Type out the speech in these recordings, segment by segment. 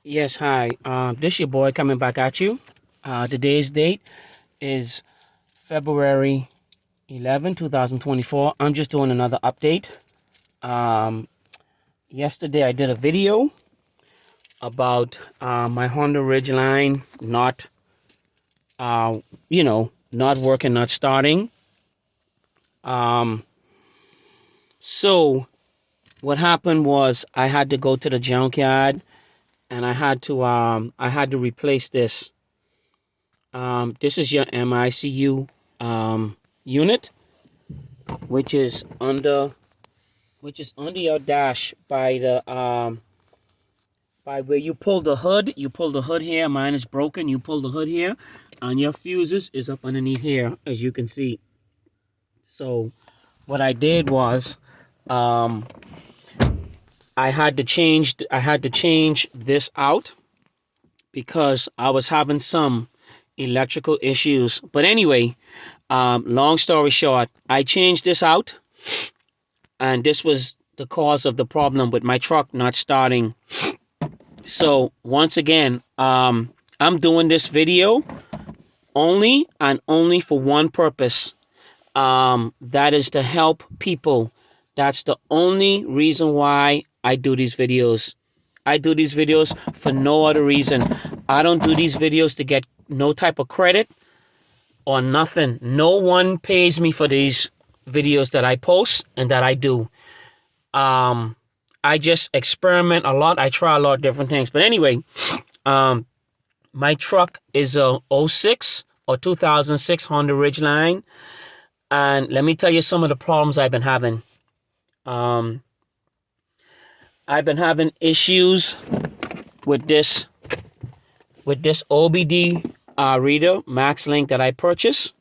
Yes, hi. This your boy coming back at you. Today's date is February 11, 2024. I'm just doing another update. Um, Yesterday I did a video about my Honda Ridgeline not, not working, not starting. Um, so what happened was I had to go to the junkyard and I had to replace this. This is your MICU unit, which is under your dash by the by where you pull the hood. You pull the hood here. Mine is broken. You pull the hood here, and your fuses is up underneath here, as you can see. So what I did was I had to change this out because I was having some electrical issues. But anyway, long story short, I changed this out, and this was the cause of the problem with my truck not starting. So once again, I'm doing this video only for one purpose. That is to help people. That's the only reason why I do these videos. I do these videos for no other reason. I don't do these videos to get no type of credit or nothing. No one pays me for these videos that I post and that I do. I just experiment a lot. I try a lot of different things. But anyway, my truck is a 06 or 2006 Honda Ridgeline. And let me tell you some of the problems I've been having. I've been having issues with this OBD reader, Max Link, that I purchased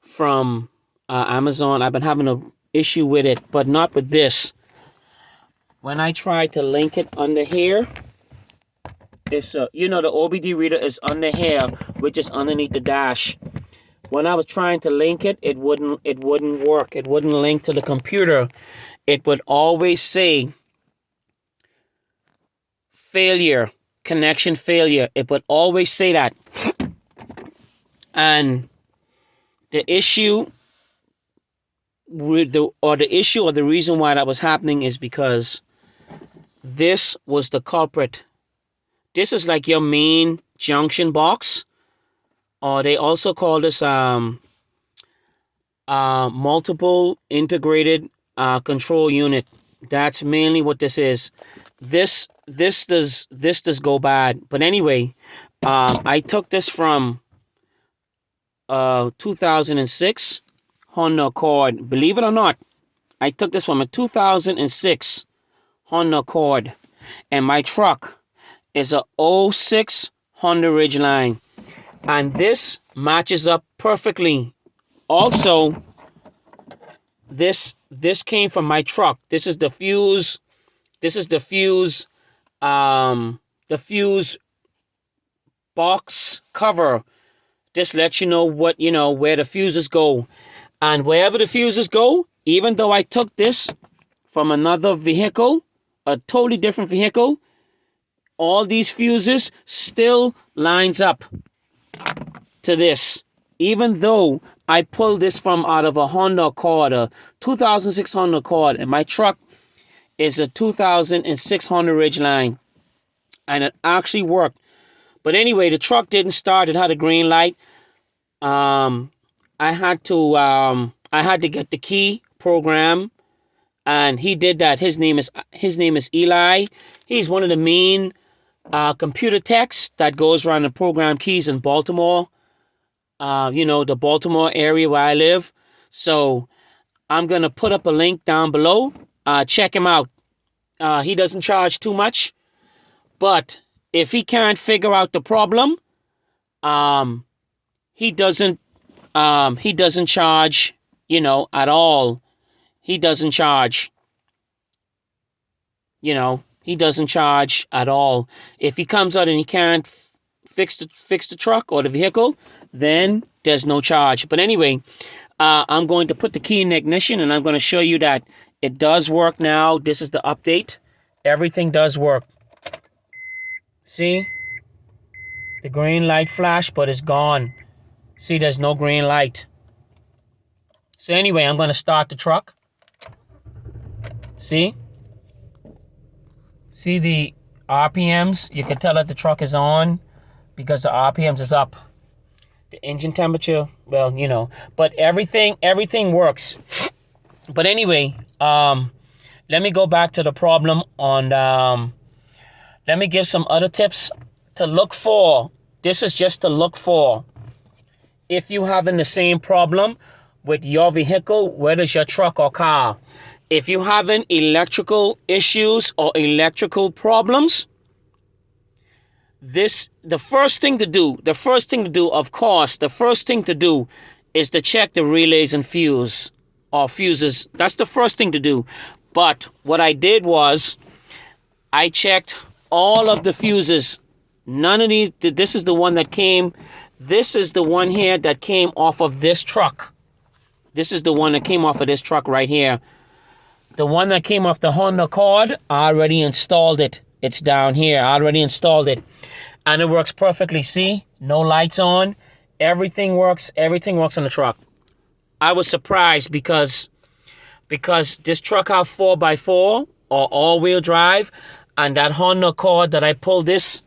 from Amazon. I've been having an issue with it, but not with this. When I try to link it under here, it's the OBD reader is under here, which is underneath the dash. When I was trying to link it, it wouldn't work. It wouldn't link to the computer. It would always say failure, connection failure. It would always say that. And the issue or the reason why that was happening is because this was the culprit. This is like your main junction box, or they also call this multiple integrated control unit. That's mainly what this is. This does go bad. But anyway, I took this from 2006 Honda Accord. Believe it or not, I took this from a 2006 Honda Accord, and my truck is a 06 Honda Ridgeline, and this matches up perfectly. Also, this came from my truck. This is the fuse. This is the fuse. The fuse box cover. Just lets you know where the fuses go, and wherever the fuses go. Even though I took this from another vehicle, a totally different vehicle, all these fuses still lines up to this. Even though I pulled this from out of a Honda Accord, a 2006 Honda Accord, and my truck is a 2006 Honda Ridgeline, and it actually worked. But anyway, the truck didn't start. It had a green light. I had to get the key program, and he did that. His name is Eli. He's one of the main computer techs that goes around and program keys in Baltimore. The Baltimore area where I live. So I'm gonna put up a link down below. Check him out. He doesn't charge too much, but if he can't figure out the problem, he doesn't charge, at all. He doesn't charge. He doesn't charge at all. If he comes out and he can't fix the truck or the vehicle, then there's no charge. But anyway, I'm going to put the key in the ignition, and I'm going to show you that it does work now. This is the update. Everything does work. See? The green light flashed, but it's gone. See, there's no green light. So anyway, I'm going to start the truck. See? See the RPMs? You can tell that the truck is on because the RPMs is up. The engine temperature, well, you know. But everything works. But anyway, let me go back to the problem on... let me give some other tips to look for. This is just to look for. If you're having the same problem with your vehicle, whether it's your truck or car. If you're having electrical issues or electrical problems, the first thing to do, of course, is to check the relays and fuses. That's the first thing to do. But what I did was, I checked all of the fuses. None of these, this is the one that came, this is the one here that came off of this truck. This is the one that came off of this truck right here. The one that came off the Honda Accord, I already installed it. It's down here. I already installed it. And it works perfectly. See? No lights on. Everything works. Everything works on the truck. I was surprised because this truck has 4x4 or all-wheel drive. And that Honda Accord that I pulled this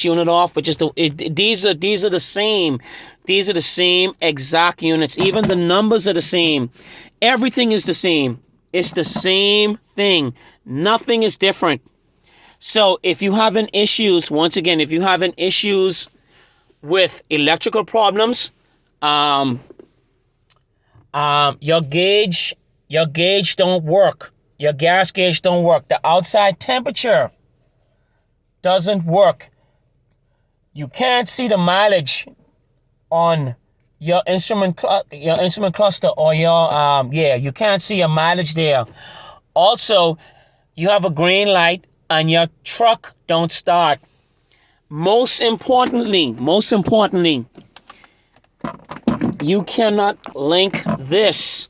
unit off, which is these are the same. These are the same exact units. Even the numbers are the same. Everything is the same. It's the same thing. Nothing is different. So if you having issues, once again, if you having issues with electrical problems, your gauge don't work. Your gas gauge don't work. The outside temperature doesn't work. You can't see the mileage on your instrument cluster or your you can't see your mileage there. Also, you have a green light and your truck don't start. Most importantly, you cannot link this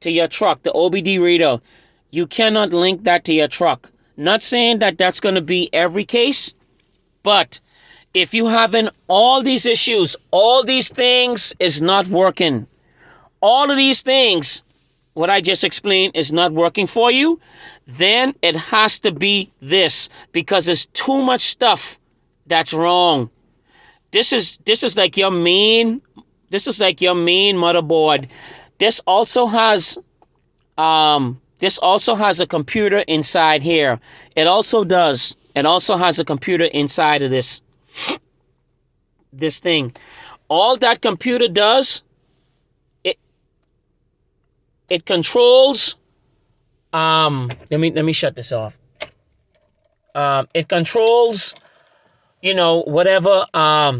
to your truck, the OBD reader. You cannot link that to your truck. Not saying that that's going to be every case, but if you having all these issues, all these things is not working. All of these things, what I just explained, is not working for you, then it has to be this, because there's too much stuff that's wrong. This is like your main motherboard. This also has a computer inside here. It also has a computer inside of this thing. All that computer does, it controls, let me shut this off. It controls, whatever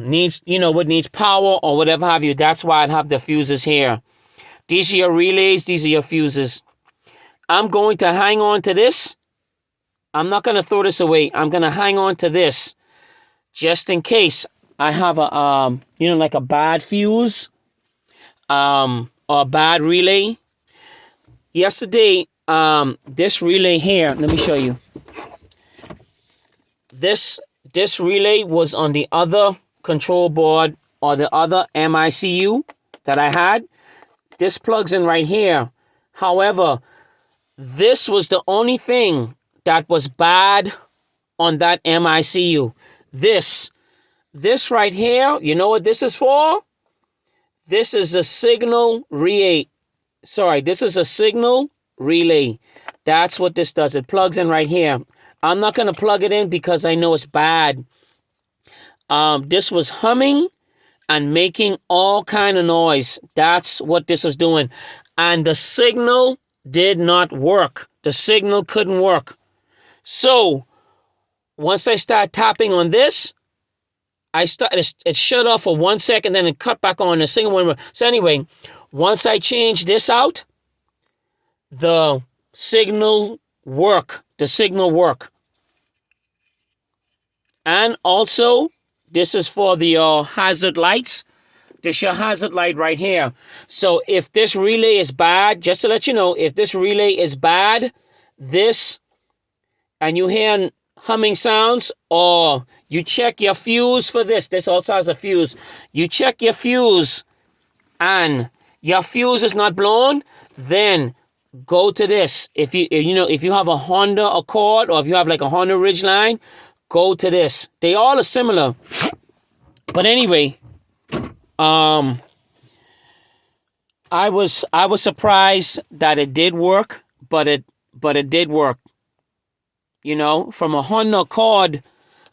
needs, what needs power or whatever have you. That's why I have the fuses here. These are your relays, these are your fuses. I'm going to hang on to this. I'm not going to throw this away. I'm going to hang on to this just in case I have a, like a bad fuse or a bad relay. Yesterday, this relay here, let me show you. This relay was on the other control board or the other MICU that I had. This plugs in right here. However, this was the only thing that was bad on that MICU. This right here, you know what this is for? This is a signal relay. This is a signal relay. That's what this does. It plugs in right here. I'm not going to plug it in because I know it's bad. This was humming and making all kind of noise. That's what this was doing. And the signal did not work. The signal couldn't work. So once I start tapping on this, it shut off for 1 second, then it cut back on. The signal went. So anyway, once I change this out, the signal work. And also, this is for the hazard lights. This is your hazard light right here. So if this relay is bad, just to let you know, if this relay is bad, and you hear humming sounds, or you check your fuse for this. This also has a fuse. You check your fuse and your fuse is not blown, then go to this. If you have a Honda Accord, or if you have like a Honda Ridgeline, go to this. They all are similar. But anyway, I was surprised that it did work, but it did work. From a Honda Accord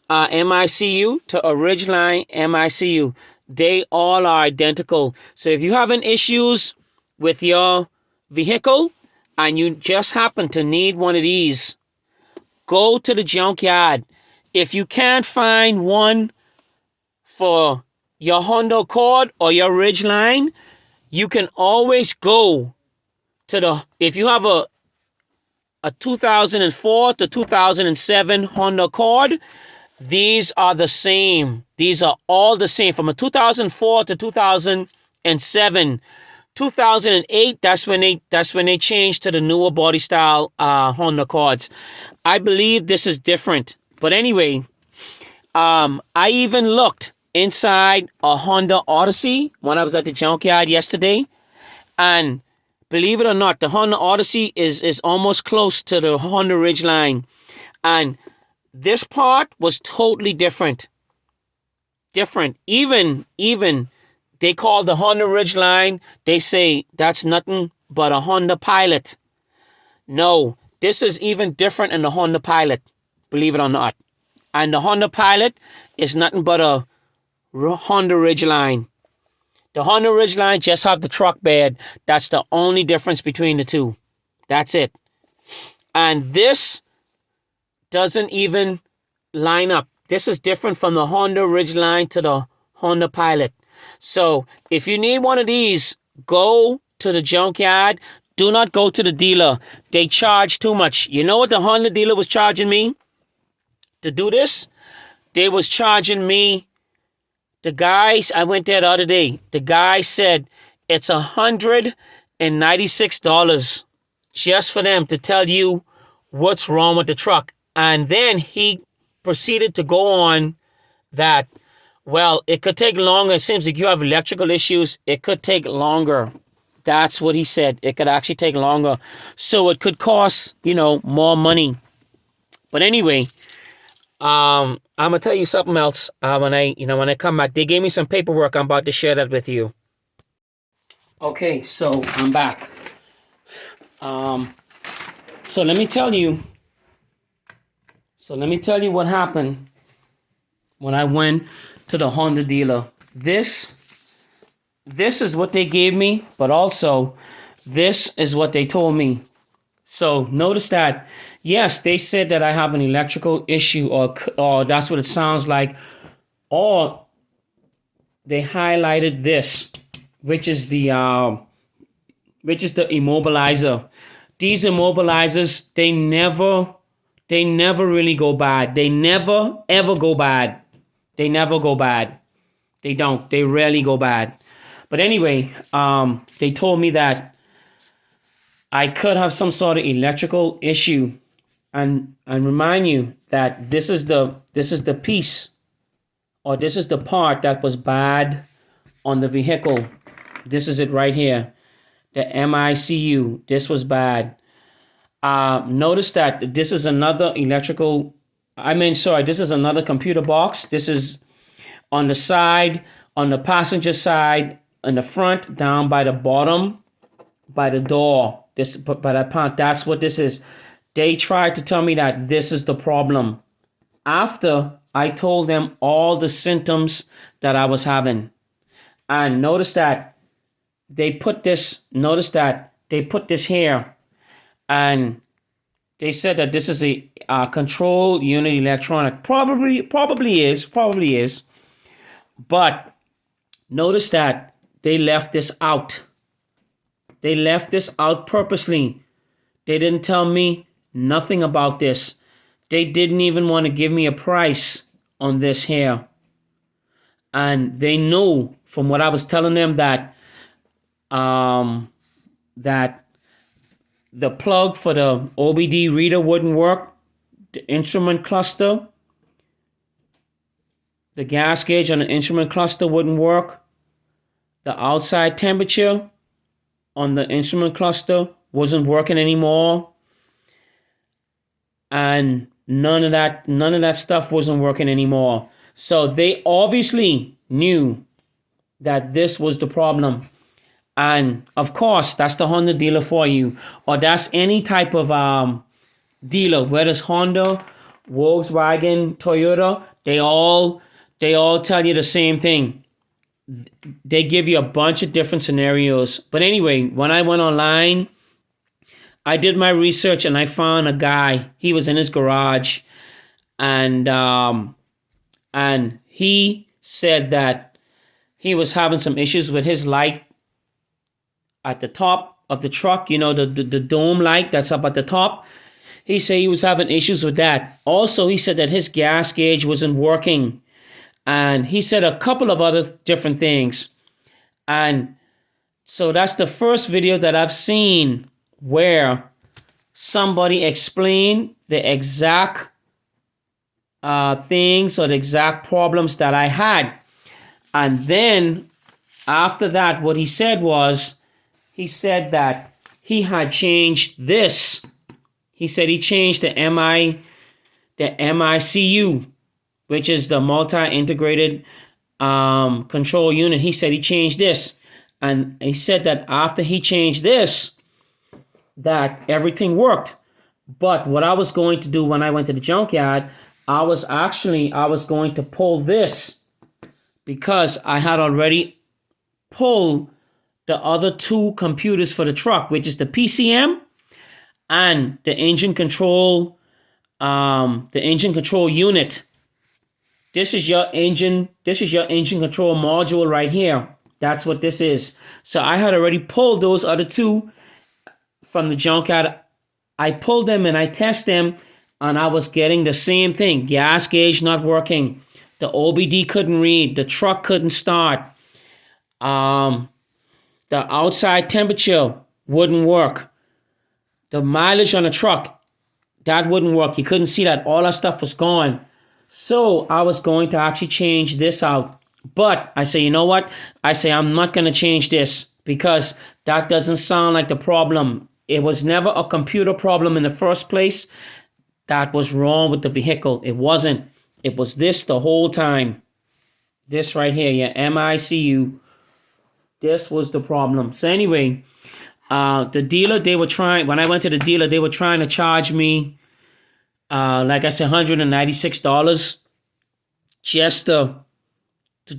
MICU to a Ridgeline MICU, they all are identical. So if you having issues with your vehicle and you just happen to need one of these, go to the junkyard. If you can't find one for your Honda Accord or your Ridgeline, you can always go to if you have a 2004 to 2007 Honda Accord, these are the same. These are all the same. From a 2004 to 2007, 2008, that's when they changed to the newer body style Honda Accords. I believe this is different. But anyway, I even looked inside a Honda Odyssey when I was at the junkyard yesterday, and believe it or not, the Honda Odyssey is almost close to the Honda Ridgeline, and this part was totally different. Even they call the Honda Ridgeline, they say that's nothing but a Honda Pilot. No, this is even different in the Honda Pilot, believe it or not. And the Honda Pilot is nothing but a Honda Ridgeline. The Honda Ridgeline just have the truck bed. That's the only difference between the two. That's it. And this doesn't even line up. This is different from the Honda Ridgeline to the Honda Pilot. So if you need one of these, go to the junkyard. Do not go to the dealer. They charge too much. You know what the Honda dealer was charging me to do this? They was charging me, the guys, I went there the other day. The guy said it's $196 just for them to tell you what's wrong with the truck. And then he proceeded to go on that, well, it could take longer. It seems like you have electrical issues. It could take longer. That's what he said. It could actually take longer. So it could cost, more money. But anyway, I'm gonna tell you something else. When I come back, they gave me some paperwork. I'm about to share that with you. Okay, so I'm back. So let me tell you what happened when I went to the Honda dealer. This is what they gave me, but also this is what they told me. So notice that, yes, they said that I have an electrical issue, or that's what it sounds like, or they highlighted this, which is the immobilizer. These immobilizers, they never really go bad. They never ever go bad. They never go bad. They don't. They rarely go bad. But anyway, they told me that I could have some sort of electrical issue, and remind you that this is the piece, or this is the part that was bad on the vehicle. This is it right here, the MICU. This was bad. Notice that this is another this is another computer box. This is on the side, on the passenger side, in the front, down by the bottom, by the door. That's what this is. They tried to tell me that this is the problem after I told them all the symptoms that I was having. And notice that they put this here, and they said that this is a control unit electronic. Probably is. But notice that they left this out. They left this out purposely. They didn't tell me nothing about this. They didn't even want to give me a price on this here. And they knew from what I was telling them that that the plug for the OBD reader wouldn't work. the instrument cluster, the gas gauge on the instrument cluster wouldn't work. The outside temperature on the instrument cluster wasn't working anymore. And none of that stuff wasn't working anymore. So they obviously knew that this was the problem. And of course, that's the Honda dealer for you, or that's any type of dealer, whether it's Honda, Volkswagen, Toyota. They all tell you the same thing. They give you a bunch of different scenarios. But anyway, when I went online, I did my research and I found a guy. He was in his garage, and he said that he was having some issues with his light at the top of the truck. You know, the dome light that's up at the top. He said he was having issues with that. Also, he said that his gas gauge wasn't working. And he said a couple of other different things. And so that's the first video that I've seen where somebody explained the exact things or the exact problems that I had. And then after that, what he said was, he said that he had changed this. He said he changed the MICU, which is the multi-integrated control unit. He said he changed this. And he said that after he changed this, that everything worked. But what I was going to do when I went to the junkyard, I was going to pull this, because I had already pulled the other two computers for the truck, which is the PCM and the engine control unit. This is your engine control module right here. That's what this is. So I had already pulled those other two from the junkyard. I pulled them and I tested them, and I was getting the same thing. Gas gauge not working. The OBD couldn't read. The truck couldn't start. The outside temperature wouldn't work. The mileage on the truck, that wouldn't work. You couldn't see that. All that stuff was gone. So I was going to actually change this out. But I say, you know what? I say, I'm not going to change this, because that doesn't sound like the problem. It was never a computer problem in the first place that was wrong with the vehicle. It wasn't. It was this the whole time. This right here, yeah, MICU. This was the problem. So anyway, the dealer, when I went to the dealer, they were trying to charge me, like I said, $196 just to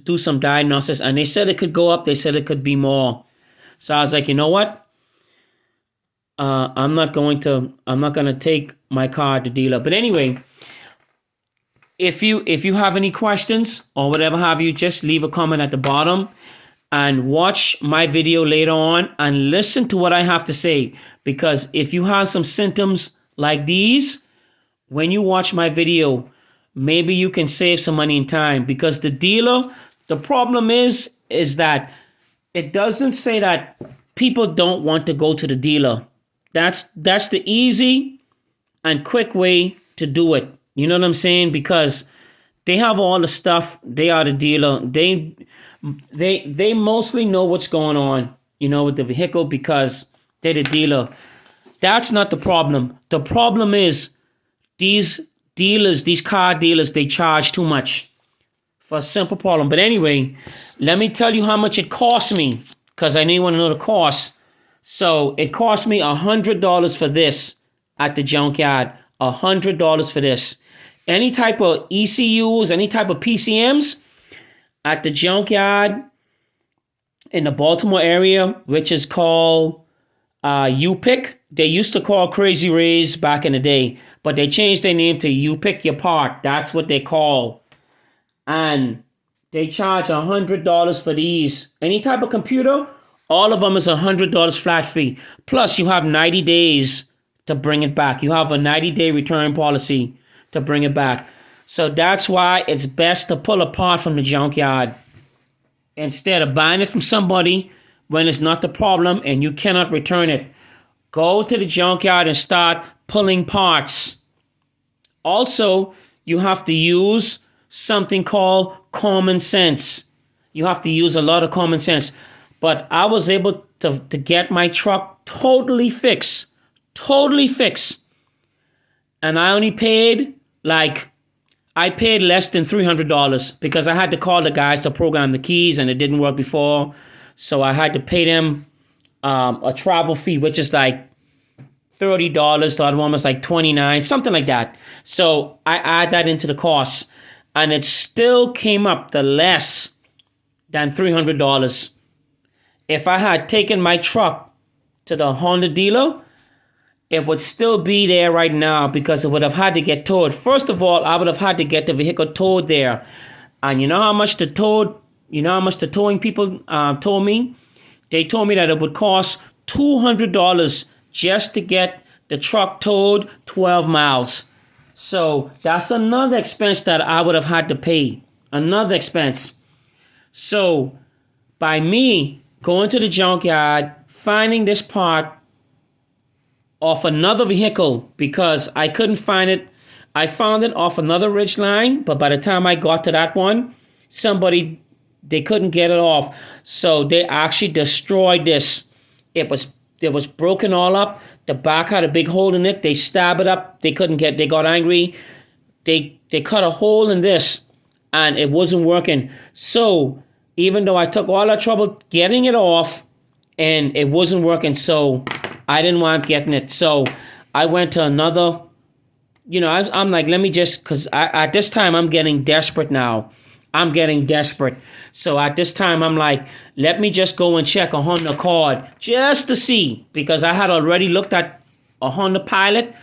do some diagnosis. And they said it could go up. They said it could be more. So I was like, you know what? I'm not going to take my car to the dealer. But anyway, if you have any questions or whatever have you, just leave a comment at the bottom and watch my video later on and listen to what I have to say. Because if you have some symptoms like these, when you watch my video, maybe you can save some money and time. Because the dealer, the problem is that it doesn't say that people don't want to go to the dealer. That's the easy and quick way to do it. You know what I'm saying? Because they have all the stuff. They are the dealer. They mostly know what's going on, you know, with the vehicle, because they're the dealer. That's not the problem. The problem is these car dealers, they charge too much for a simple problem. But anyway, let me tell you how much it cost me, because I know you want to know the cost. So it cost me $100 for this at the junkyard. $100 for this. Any type of ECUs, any type of PCMs at the junkyard in the Baltimore area, which is called U-Pick. They used to call Crazy Rays back in the day, but they changed their name to You Pick Your Part. That's what they call. And they charge $100 for these. Any type of computer, all of them is $100 flat fee. Plus, you have 90 days to bring it back. You have a 90-day return policy to bring it back. So that's why it's best to pull a part from the junkyard instead of buying it from somebody when it's not the problem and you cannot return it. Go to the junkyard and start pulling parts Also, you have to use something called common sense. You have to use a lot of common sense. But I was able to get my truck totally fixed. Totally fixed. And I only paid I paid less than $300 because I had to call the guys to program the keys and it didn't work before. So I had to pay them a travel fee, which is like $30. The other one was like $29, something like that. So I add that into the cost. And it still came up to less than $300. If I had taken my truck to the Honda dealer, it would still be there right now because it would have had to get towed. First of all, I would have had to get the vehicle towed there. And you know how much the towing people told me? They told me that it would cost $200 just to get the truck towed 12 miles. So that's another expense that I would have had to pay. Another expense. So by me going to the junkyard, finding this part off another vehicle because I couldn't find it. I found it off another Ridgeline, but by the time I got to that one, they couldn't get it off. So they actually destroyed this. It was broken all up. The back had a big hole in it. They stabbed it up. They got angry. They cut a hole in this and it wasn't working. So even though I took all that trouble getting it off and it wasn't working, so I didn't want getting it. So I went to another, I'm like, let me just, because at this time I'm getting desperate now. I'm getting desperate. So at this time I'm like, let me just go and check a Honda Accord just to see, because I had already looked at a Honda Pilot,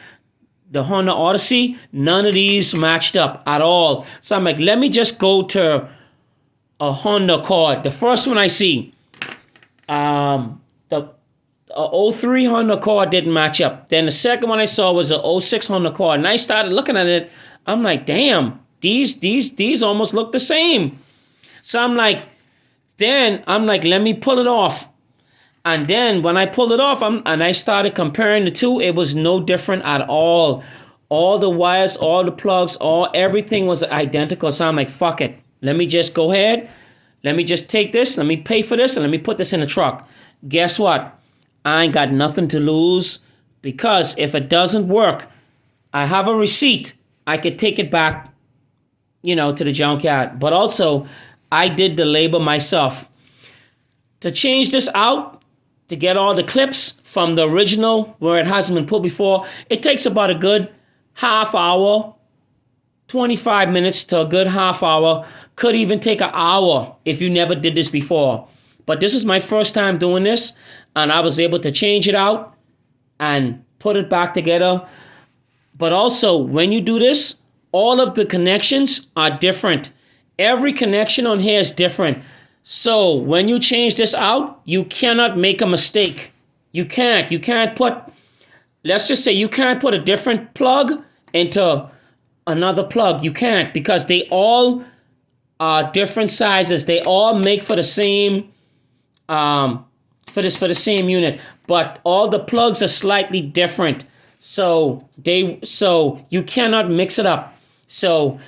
the Honda Odyssey. None of these matched up at all. So I'm like, let me just go to a Honda Accord. The first one I see, the 03 Honda Accord didn't match up. Then the second one I saw was a 06 Honda Accord. And I started looking at it. I'm like, damn, these almost look the same. So I'm like, let me pull it off. And then when I pulled it off, and I started comparing the two, it was no different at all. All the wires, all the plugs, everything was identical. So I'm like, fuck it. Let me just go ahead. Let me just take this. Let me pay for this. And let me put this in the truck. Guess what? I ain't got nothing to lose, because if it doesn't work, I have a receipt. I could take it back, to the junkyard. But also, I did the labor myself. To change this out, to get all the clips from the original where it hasn't been put before, it takes about a good half hour, 25 minutes to a good half hour. Could even take an hour if you never did this before. But this is my first time doing this, and I was able to change it out and put it back together. But also, when you do this, all of the connections are different. Every connection on here is different. So when you change this out, you cannot make a mistake. You can't put, let's just say you can't put a different plug into another plug. You can't, because they all are different sizes. They all make for the same for the same unit, but all the plugs are slightly different. So you cannot mix it up. So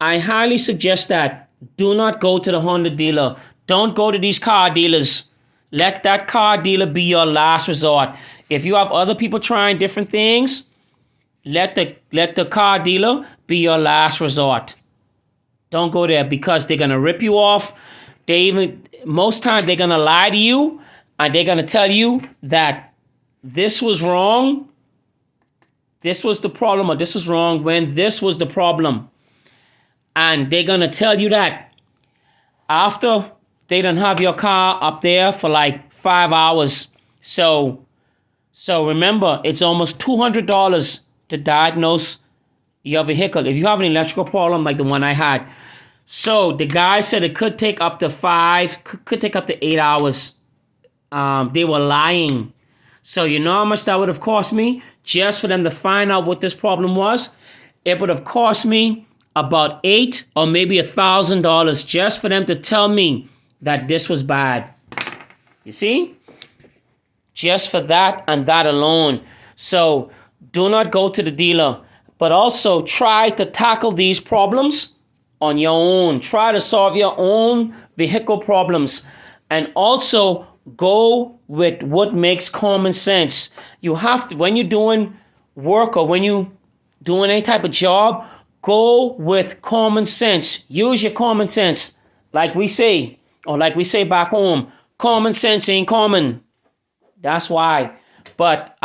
I highly suggest that do not go to the Honda dealer. Don't go to these car dealers. Let that car dealer be your last resort. If you have other people trying different things, let the car dealer be your last resort. Don't go there, because they're gonna rip you off. Most times they're gonna lie to you, and they're gonna tell you that this was wrong, this was the problem, or this was wrong when this was the problem. And they're gonna tell you that after they done have your car up there for like 5 hours. So remember, it's almost $200 to diagnose your vehicle if you have an electrical problem like the one I had. So the guy said it could take up to 8 hours. They were lying. So you know how much that would have cost me just for them to find out what this problem was? It would have cost me about $800 or maybe $1,000 just for them to tell me that this was bad. You see? Just for that and that alone. So do not go to the dealer. but also try to tackle these problems on your own. Try to solve your own vehicle problems, and also go with what makes common sense. You have to, when you're doing work or when you doing any type of job, go with common sense. Use your common sense. Like we say, or like we say back home, common sense ain't common. That's why. But